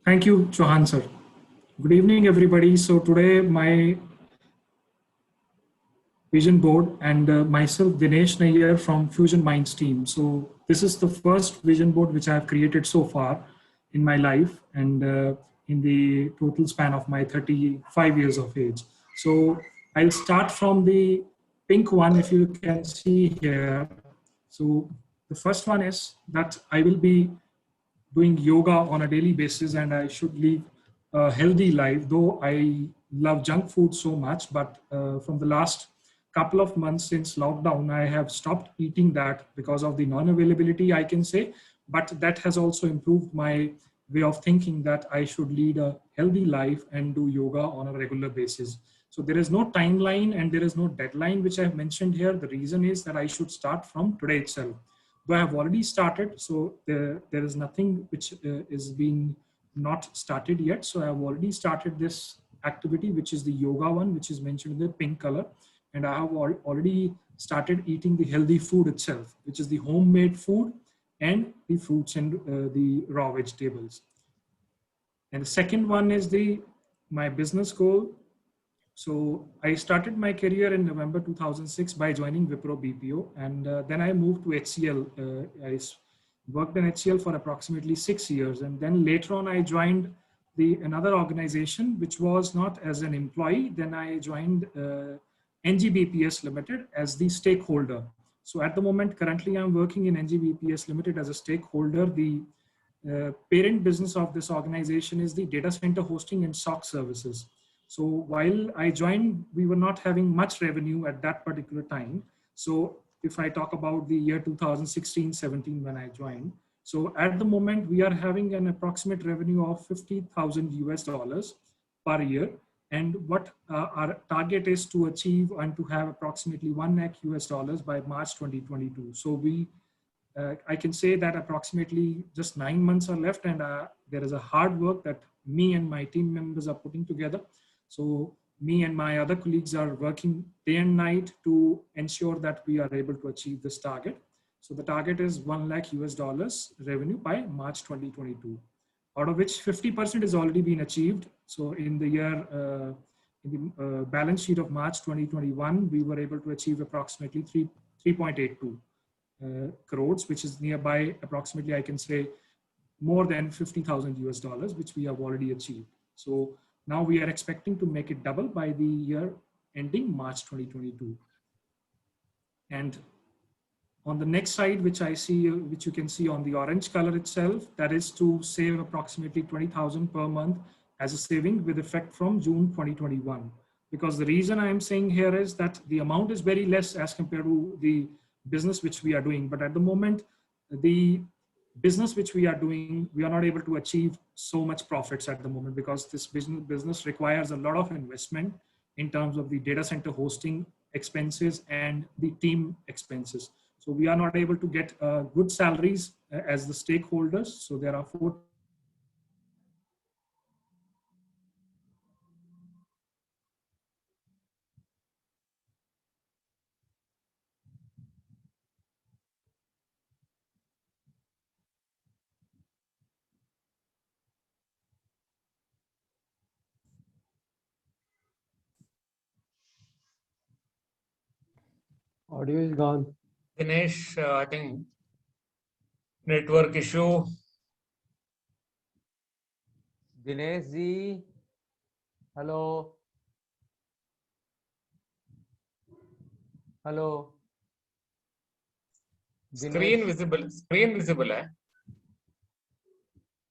Thank you, Chauhan sir. Good evening, everybody. So today my vision board and myself, Dinesh Nayyar from Fusion Minds team. So this is the first vision board which I have created so far in my life and in the total span of my 35 years of age. So I'll start from the pink one, if you can see here. So the first one is that I will be doing yoga on a daily basis and I should live a healthy life, though I love junk food so much. But from the last couple of months since lockdown, I have stopped eating that because of the non availability, I can say. But that has also improved my way of thinking that I should lead a healthy life and do yoga on a regular basis. So there is no timeline and there is no deadline which I've mentioned here. The reason is that I should start from today itself. Though I have already started, so there is nothing which is being not started yet. So I have already started this activity, which is the yoga one, which is mentioned in the pink color. And I have already started eating the healthy food itself, which is the homemade food and the fruits and the raw vegetables. And the second one is the my business goal. So I started my career in November 2006 by joining Wipro BPO, and then I moved to HCL. Worked in HCL for approximately 6 years, and then later on I joined the another organization which was not as an employee. Then I joined NGBPS Limited as the stakeholder. So at the moment, currently I'm working in NGBPS Limited as a stakeholder. The parent business of this organization is the data center hosting and SOC services. So while I joined, we were not having much revenue at that particular time. So if I talk about the year 2016-17 when I joined, so at the moment we are having an approximate revenue of 50,000 US dollars per year. And what our target is to achieve and to have approximately 1 lakh US dollars by March 2022. So I can say that approximately just 9 months are left, and there is a hard work that me and my team members are putting together. So me and my other colleagues are working day and night to ensure that we are able to achieve this target. So the target is 1 lakh US dollars revenue by March 2022, out of which 50% has already been achieved. So in the year, in the balance sheet of March 2021, we were able to achieve approximately 3.82 crores, which is nearby approximately, I can say, more than 50,000 US dollars, which we have already achieved. So now we are expecting to make it double by the year ending March 2022. And on the next side, which I see, which you can see on the orange color itself, that is to save approximately 20,000 per month as a saving with effect from June 2021. Because the reason I am saying here is that the amount is very less as compared to the business which we are doing. But at the moment, the business which we are doing, we are not able to achieve so much profits at the moment because this business requires a lot of investment in terms of the data center hosting expenses and the team expenses. So we are not able to get good salaries as the stakeholders. So there are four. Audio is gone. Dinesh, I think network issue. Dinesh ji, hello. Hello. Screen visible. Screen visible है.